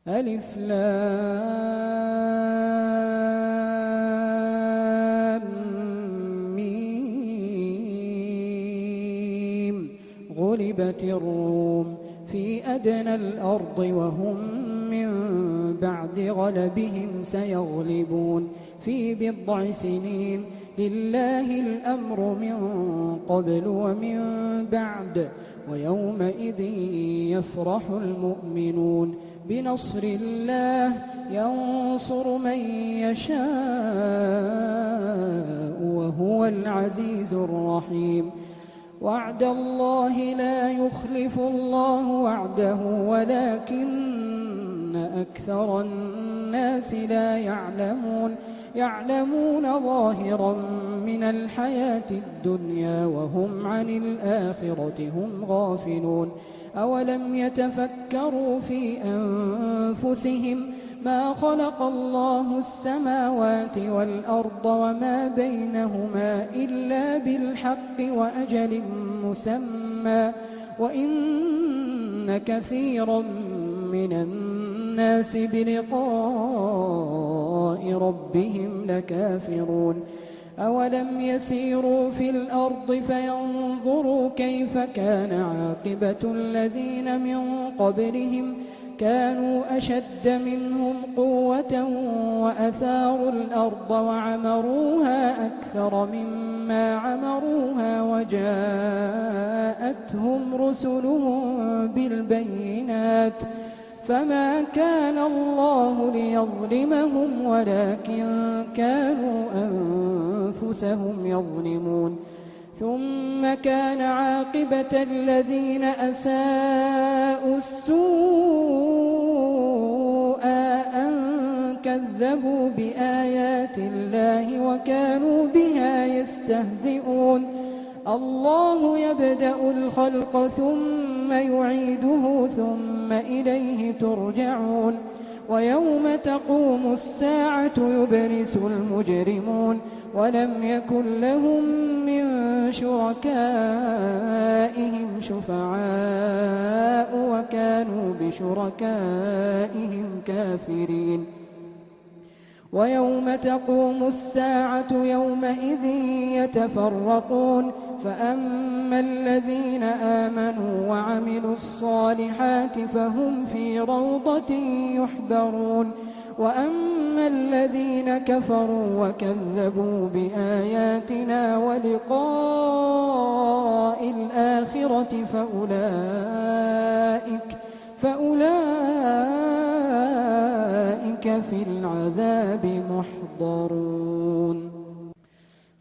ألف لام ميم. غلبت الروم في أدنى الأرض وهم من بعد غلبهم سيغلبون في بضع سنين. لله الأمر من قبل ومن بعد ويومئذ يفرح المؤمنون بنصر الله ينصر من يشاء وهو العزيز الرحيم. وعد الله لا يخلف الله وعده ولكن أكثر الناس لا يعلمون ظاهرا من الحياة الدنيا وهم عن الآخرة هم غافلون. أولم يتفكروا في أنفسهم ما خلق الله السماوات والأرض وما بينهما إلا بالحق وأجل مسمى وإن كثيرا من الناس بلقاء ربهم لكافرون. أولم يسيروا في الأرض فينظروا كيف كان عاقبة الذين من قبلهم كانوا أشد منهم قوة وأثاروا الأرض وعمروها أكثر مما عمروها وجاءتهم رسلهم بالبينات فما كان الله ليظلمهم ولكن كانوا أنفسهم يظلمون. ثم كان عاقبة الذين أساءوا السوء أن كذبوا بآيات الله وكانوا بها يستهزئون. الله يبدأ الخلق ثم يعيده ثم إليه ترجعون. ويوم تقوم الساعة يبرس المجرمون ولم يكن لهم من شركائهم شفعاء وكانوا بشركائهم كافرين. ويوم تقوم الساعة يومئذ يتفرقون فأما الذين آمنوا وعملوا الصالحات فهم في روضة يحبرون وأما الذين كفروا وكذبوا بآياتنا ولقاء الآخرة فأولئك في العذاب محضرون.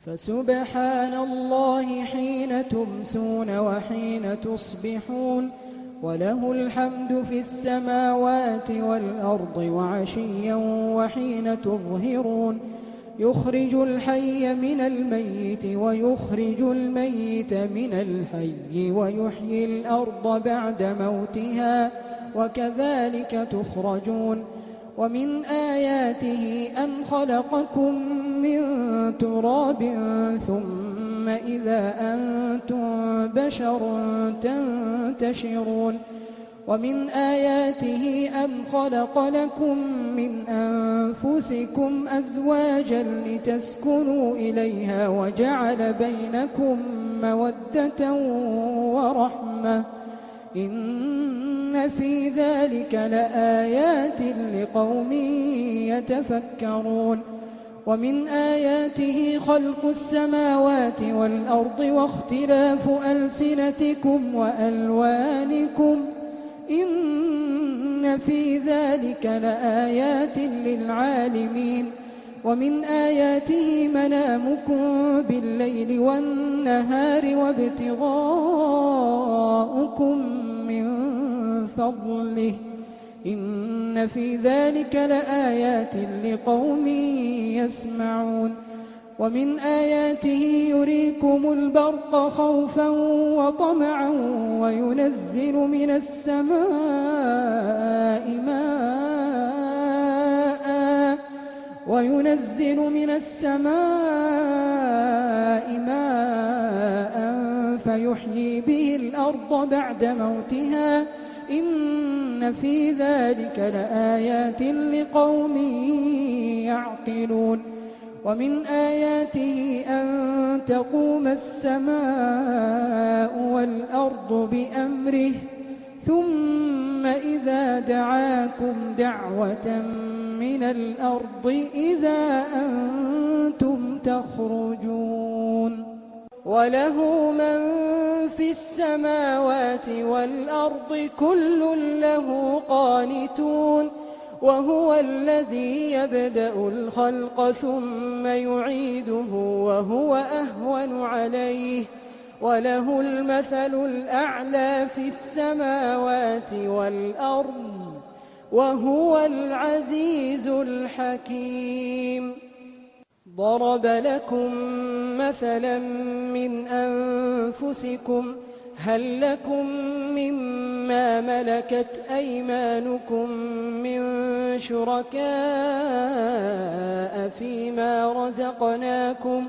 فسبحان الله حين تمسون وحين تصبحون وله الحمد في السماوات والأرض وعشيا وحين تظهرون. يخرج الحي من الميت ويخرج الميت من الحي ويحيي الأرض بعد موتها وكذلك تخرجون. ومن آياته أن خلقكم من تراب ثم إذا أنتم بشر تنتشرون. ومن آياته أن خلق لكم من أنفسكم أزواجا لتسكنوا إليها وجعل بينكم مودة ورحمة إن في ذلك لآيات لقوم يتفكرون. ومن آياته خلق السماوات والأرض واختلاف ألسنتكم وألوانكم إن في ذلك لآيات للعالمين. ومن آياته منامكم بالليل والنهار وابتغاؤكم من فضله إن في ذلك لآيات لقوم يسمعون. ومن آياته يريكم البرق خوفا وطمعا وينزل من السماء ماء فيحيي به الأرض بعد موتها إن في ذلك لآيات لقوم يعقلون ومن آياته أن تقوم السماء والأرض بأمره ثم إذا دعاكم دعوة من الأرض إذا أنتم تخرجون وله من في السماوات والأرض كل له قانتون وهو الذي يبدأ الخلق ثم يعيده وهو أهون عليه وله المثل الأعلى في السماوات والأرض وهو العزيز الحكيم ضرب لكم مثلا من أنفسكم هل لكم مما ملكت أيمانكم من شركاء فيما رزقناكم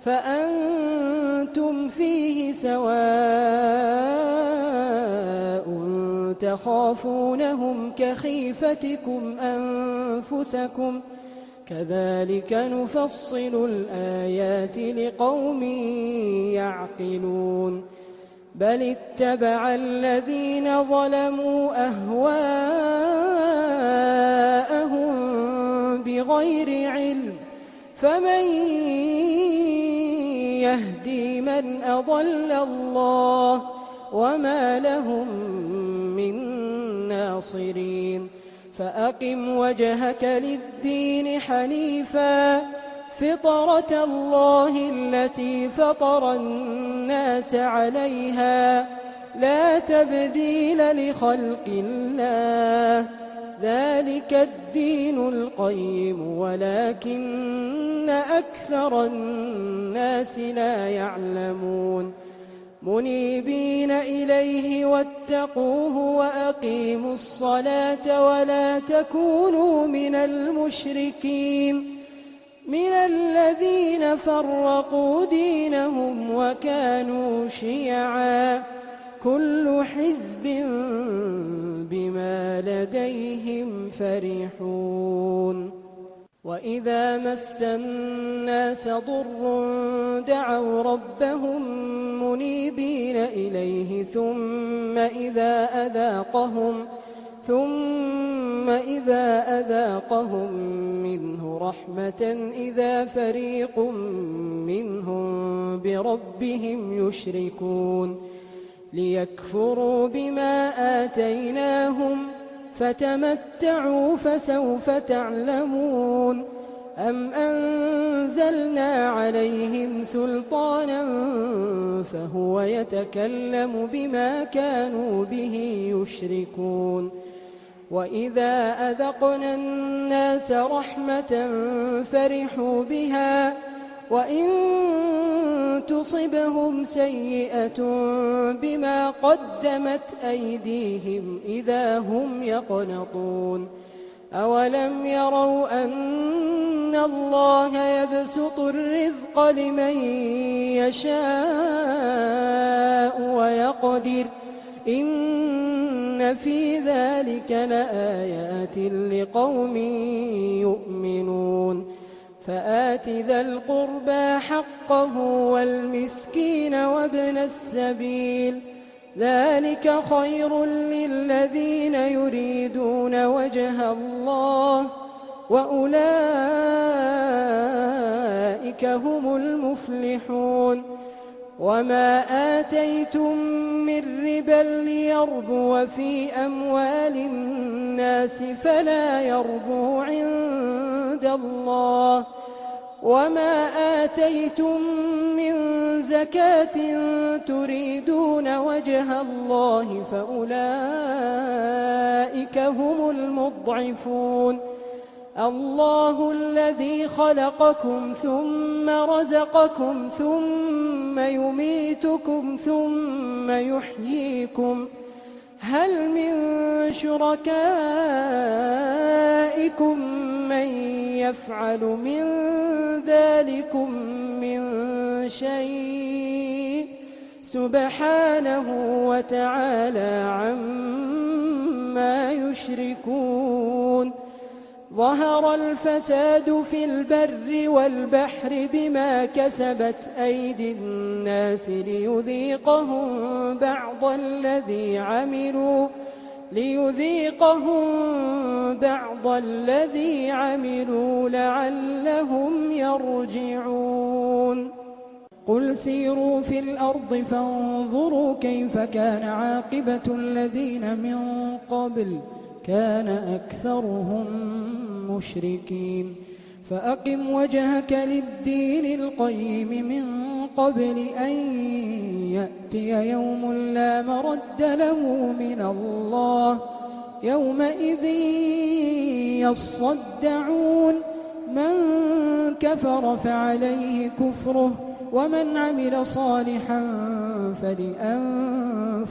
فأنتم فيه سواء تخافونهم كخيفتكم أنفسكم كذلك نفصل الآيات لقوم يعقلون بل اتبع الذين ظلموا أهواءهم بغير علم فمن يهدي من أضل الله وما لهم من ناصرين فأقم وجهك للدين حنيفا فطرة الله التي فطر الناس عليها لا تبديل لخلق الله ذلك الدين القيم ولكن أكثر الناس لا يعلمون منيبين إليه واتقوه وأقيموا الصلاة ولا تكونوا من المشركين من الذين فرقوا دينهم وكانوا شيعا كل حزب بما لديهم فرحون وإذا مس الناس ضر دعوا ربهم منيبين إليه ثم إذا أذاقهم منه رحمة إذا فريق منهم بربهم يشركون ليكفروا بما آتيناهم فتمتعوا فسوف تعلمون أم أنزلنا عليهم سلطانا فهو يتكلم بما كانوا به يشركون وإذا أذقنا الناس رحمة فرحوا بها وإن تصبهم سيئة بما قدمت أيديهم إذا هم يقنطون أولم يروا أن الله يبسط الرزق لمن يشاء ويقدر إن في ذلك لآيات لقوم يؤمنون فآت ذا القربى حقه والمسكين وابن السبيل ذلك خير للذين يريدون وجه الله وأولئك هم المفلحون وما آتيتم من ربا ليربو في أموال الناس فلا يربو عند الله وما آتيتم من زكاة تريدون وجه الله فأولئك هم المضعفون الله الذي خلقكم ثم رزقكم ثم يميتكم ثم يحييكم هل من شركائكم من يفعل من ذلكم من شيء سبحانه وتعالى عما ما يشركون ظهر الفساد في البر والبحر بما كسبت أيدي الناس ليذيقهم بعض الذي عملوا لعلهم يرجعون قل سيروا في الأرض فانظروا كيف كان عاقبة الذين من قبل كان أكثرهم مشركين فأقم وجهك للدين القيم من قبل أن يأتي يوم لا مرد له من الله يومئذ يصدعون من كفر فعليه كفره ومن عمل صالحا فلأنفسهم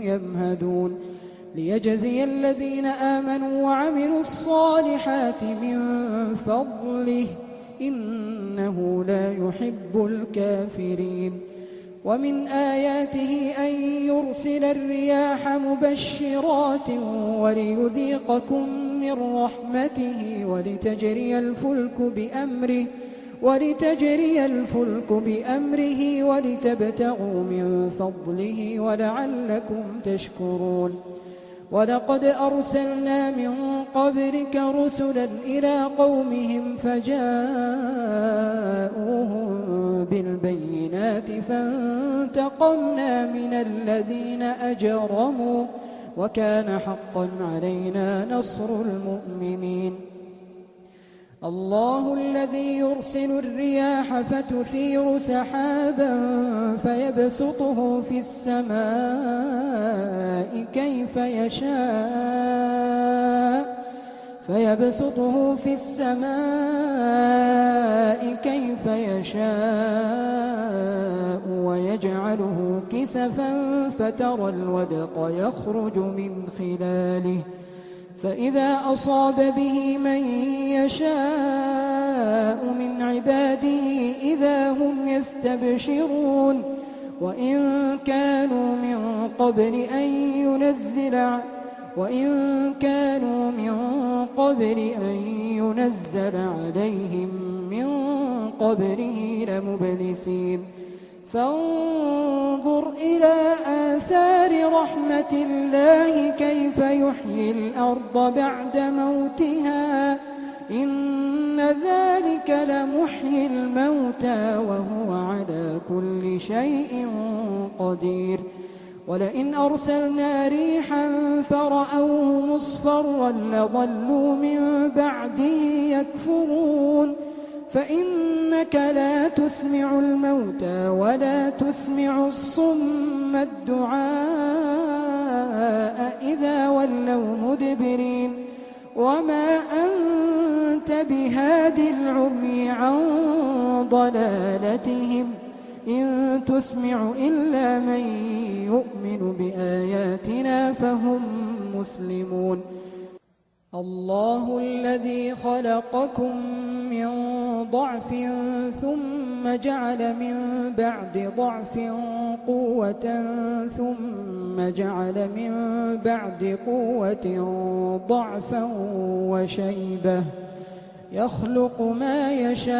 يمهدون ليجزي الذين آمنوا وعملوا الصالحات من فضله إنه لا يحب الكافرين ومن آياته أن يرسل الرياح مبشرات وليذيقكم من رحمته ولتجري الفلك بأمره ولتبتغوا من فضله ولعلكم تشكرون ولقد أرسلنا من قبلك رسلا إلى قومهم فجاءوهم بالبينات فانتقمنا من الذين أجرموا وكان حقا علينا نصر المؤمنين الله الذي يرسل الرياح فتثير سحابا فيبسطه في السماء كيف يشاء ويجعله كسفا فترى الودق يخرج من خلاله فإذا أصاب به من يشاء من عباده إذا هم يستبشرون وإن كانوا من قبل أن ينزل عليهم من قبله لمبلسين فانظر إلى آثار رحمة الله كيف يحيي الأرض بعد موتها إن ذلك لمحيي الموتى وهو على كل شيء قدير ولئن أرسلنا ريحا فرأوه مصفرا لظلوا من بعده يكفرون فإنك لا تسمع الموتى ولا تسمع الصم الدعاء إذا ولوا مدبرين وما أنت بهاد العمي عن ضلالتهم إن تسمع إلا من يؤمن بآياتنا فهم مسلمون الله الذي خلقكم من ضعف ثم جعل من بعد ضعف قوة ثم جعل من بعد قوة ضعفا وشيبة يخلق ما يشاء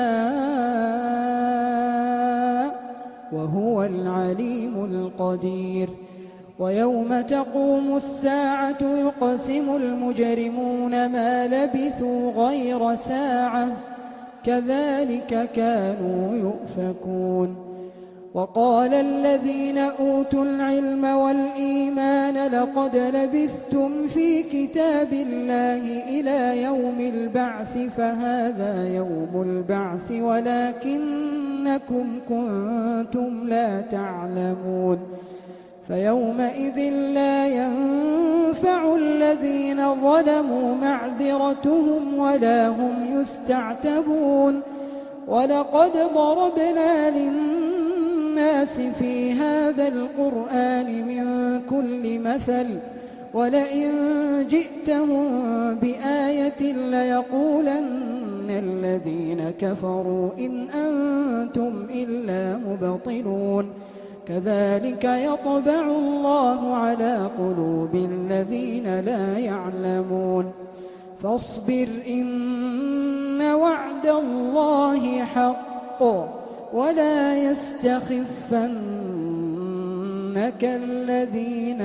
وهو العليم القدير ويوم تقوم الساعة يقسم المجرمون ما لبثوا غير ساعة كذلك كانوا يؤفكون وقال الذين أوتوا العلم والإيمان لقد لبثتم في كتاب الله إلى يوم البعث فهذا يوم البعث ولكنكم كنتم لا تعلمون فيومئذ لا ينفع الذين ظلموا معذرتهم ولا هم يستعتبون ولقد ضربنا للناس في هذا القرآن من كل مثل ولئن جئتهم بآية ليقولن الذين كفروا إن أنتم إلا مبطلون كذلك يطبع الله على قلوب الذين لا يعلمون فاصبر إن وعد الله حق ولا يستخفنك الذين